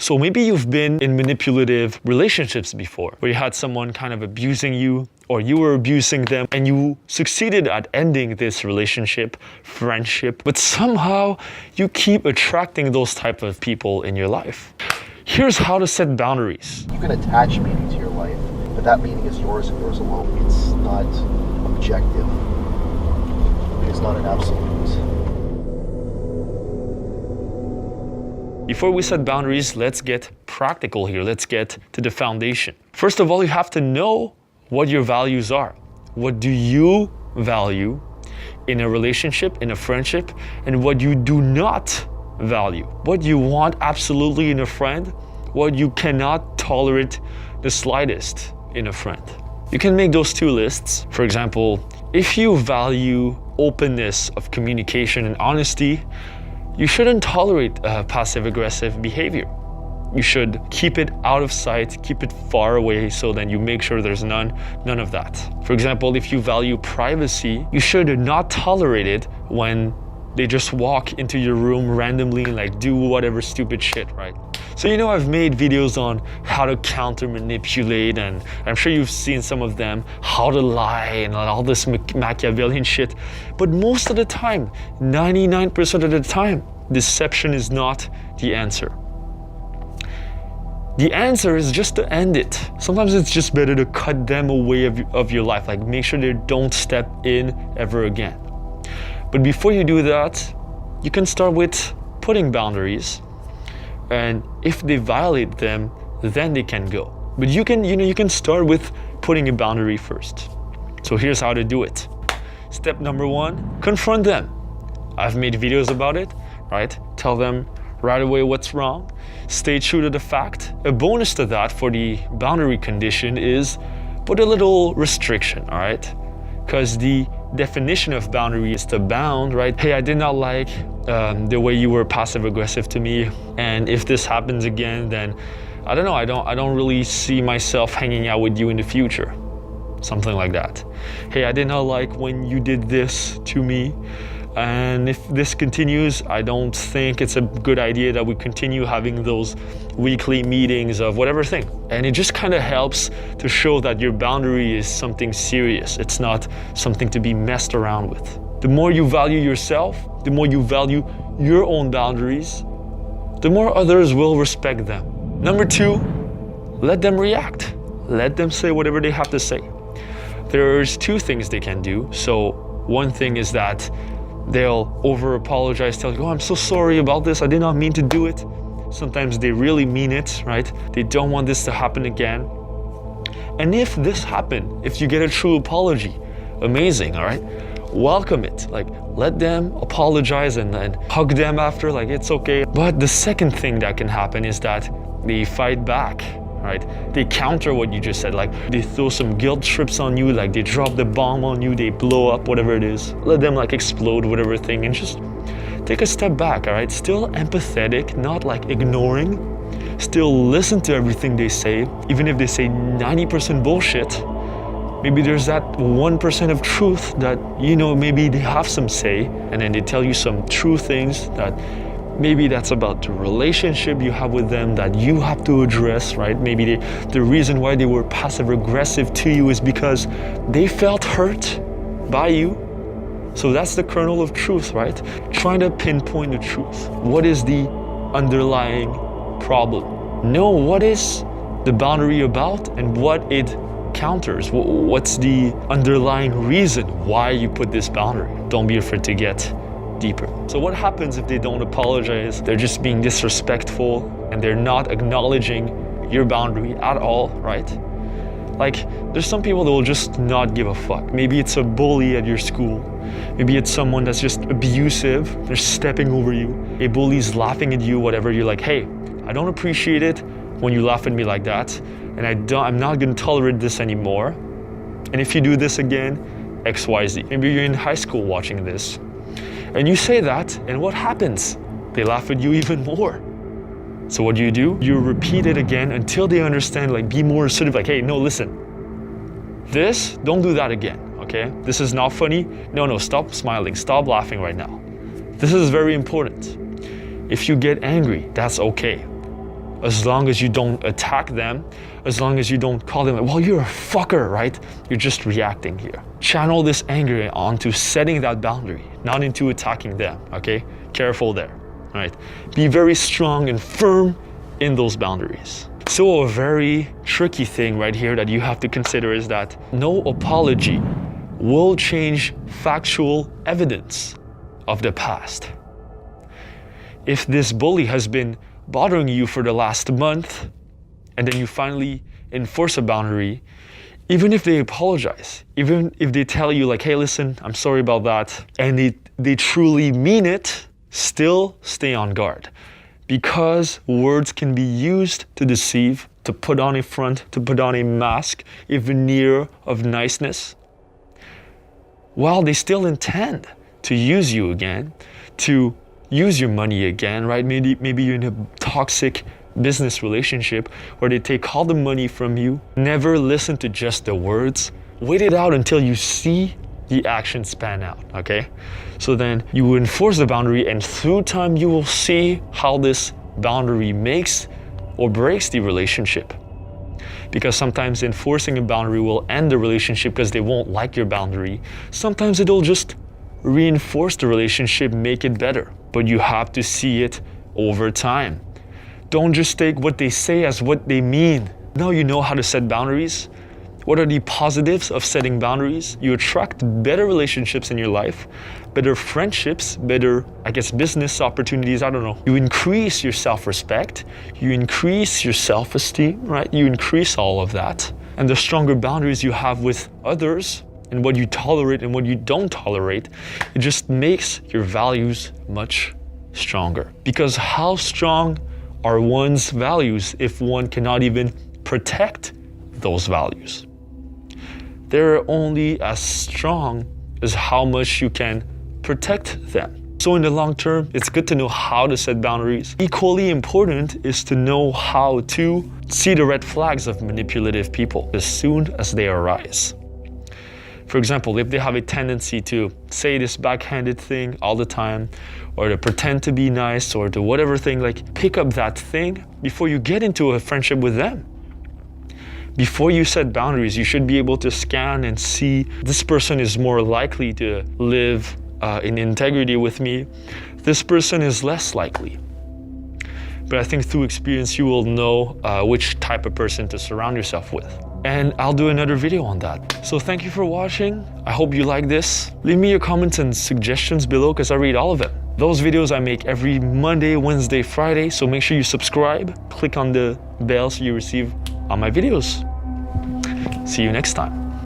So maybe you've been in manipulative relationships before, where you had someone kind of abusing you, or you were abusing them, and you succeeded at ending this relationship, friendship, but somehow you keep attracting those type of people in your life. Here's how to set boundaries. You can attach meaning to your life, but that meaning is yours and yours alone. It's not objective. It's not an absolute. Before we set boundaries, let's get practical here. Let's get to the foundation. First of all, you have to know what your values are. What do you value in a relationship, in a friendship, and what you do not value? What you want absolutely in a friend, what you cannot tolerate the slightest in a friend. You can make those two lists. For example, if you value openness of communication and honesty, you shouldn't tolerate passive-aggressive behavior. You should keep it out of sight, keep it far away, so then you make sure there's none of that. For example, if you value privacy, you should not tolerate it when they just walk into your room randomly and like do whatever stupid shit, right? So I've made videos on how to counter manipulate, and I'm sure you've seen some of them, how to lie and all this Machiavellian shit. But most of the time, 99% of the time, deception is not the answer. The answer is just to end it. Sometimes it's just better to cut them away of your life, like make sure they don't step in ever again. But before you do that, you can start with putting boundaries. And if they violate them, then they can go. But you can start with putting a boundary first. So here's how to do it. Step number 1, confront them. I've made videos about it, right? Tell them right away what's wrong. Stay true to the fact. A bonus to that for the boundary condition is put a little restriction, all right? Because the definition of boundary is to bound, right? Hey, I did not like the way you were passive-aggressive to me, and if this happens again, then I don't know, I don't really see myself hanging out with you in the future. Something like that. Hey, I did not like when you did this to me, and if this continues, I don't think it's a good idea that we continue having those weekly meetings of whatever thing. And it just kind of helps to show that your boundary is something serious. It's not something to be messed around with. The more you value yourself, the more you value your own boundaries, the more others will respect them. Number 2, let them react. Let them say whatever they have to say. There's 2 things they can do. So one thing is that they'll over-apologize, tell you, oh, I'm so sorry about this, I did not mean to do it. Sometimes they really mean it, right? They don't want this to happen again. And if this happened, if you get a true apology, amazing, all right? Welcome it. Like, let them apologize and then hug them after, like, it's okay. But the second thing that can happen is that they fight back, right? They counter what you just said, like they throw some guilt trips on you, like they drop the bomb on you, they blow up, whatever it is. Let them like explode whatever thing and just take a step back, all right? Still empathetic, not like ignoring. Still listen to everything they say, even if they say 90% bullshit. Maybe there's that 1% of truth that, maybe they have some say, and then they tell you some true things that maybe that's about the relationship you have with them that you have to address, right? Maybe the reason why they were passive-aggressive to you is because they felt hurt by you. So that's the kernel of truth, right? Trying to pinpoint the truth. What is the underlying problem? Know what is the boundary about and what it counters. What's the underlying reason why you put this boundary? Don't be afraid to get deeper. So what happens if they don't apologize? They're just being disrespectful and they're not acknowledging your boundary at all, right? Like, there's some people that will just not give a fuck. Maybe it's a bully at your school. Maybe it's someone that's just abusive. They're stepping over you. A bully's laughing at you, whatever. You're like, hey, I don't appreciate it when you laugh at me like that. And I'm not gonna tolerate this anymore. And if you do this again, X, Y, Z. Maybe you're in high school watching this. And you say that, and what happens? They laugh at you even more. So what do? You repeat it again until they understand, like be more assertive, like, hey, no, listen. Don't do that again, okay? This is not funny. No, stop smiling, stop laughing right now. This is very important. If you get angry, that's okay. as long as you don't attack them, as long as you don't call them, well, you're a fucker, right? You're just reacting here. Channel this anger onto setting that boundary, not into attacking them, okay? Careful there, right? Be very strong and firm in those boundaries. So a very tricky thing right here that you have to consider is that no apology will change factual evidence of the past. If this bully has been bothering you for the last month, and then you finally enforce a boundary, even if they apologize, even if they tell you like, hey, listen, I'm sorry about that, and they truly mean it, still stay on guard. Because words can be used to deceive, to put on a front, to put on a mask, a veneer of niceness, while they still intend to use you again, to use your money again, right? Maybe you're in a toxic business relationship where they take all the money from you. Never listen to just the words. Wait it out until you see the actions pan out, okay? So then you enforce the boundary, and through time you will see how this boundary makes or breaks the relationship. Because sometimes enforcing a boundary will end the relationship because they won't like your boundary. Sometimes it'll just reinforce the relationship, make it better. But you have to see it over time. Don't just take what they say as what they mean. Now you know how to set boundaries. What are the positives of setting boundaries? You attract better relationships in your life, better friendships, better, business opportunities, I don't know. You increase your self-respect, you increase your self-esteem, right? You increase all of that. And the stronger boundaries you have with others, and what you tolerate and what you don't tolerate, it just makes your values much stronger. Because how strong are one's values if one cannot even protect those values? They're only as strong as how much you can protect them. So in the long term, it's good to know how to set boundaries. Equally important is to know how to see the red flags of manipulative people as soon as they arise. For example, if they have a tendency to say this backhanded thing all the time, or to pretend to be nice, or to whatever thing, like pick up that thing before you get into a friendship with them. Before you set boundaries, you should be able to scan and see this person is more likely to live in integrity with me. This person is less likely. But I think through experience, you will know which type of person to surround yourself with. And I'll do another video on that. So thank you for watching. I hope you like this. Leave me your comments and suggestions below because I read all of them. Those videos I make every Monday, Wednesday, Friday. So make sure you subscribe, click on the bell so you receive all my videos. See you next time.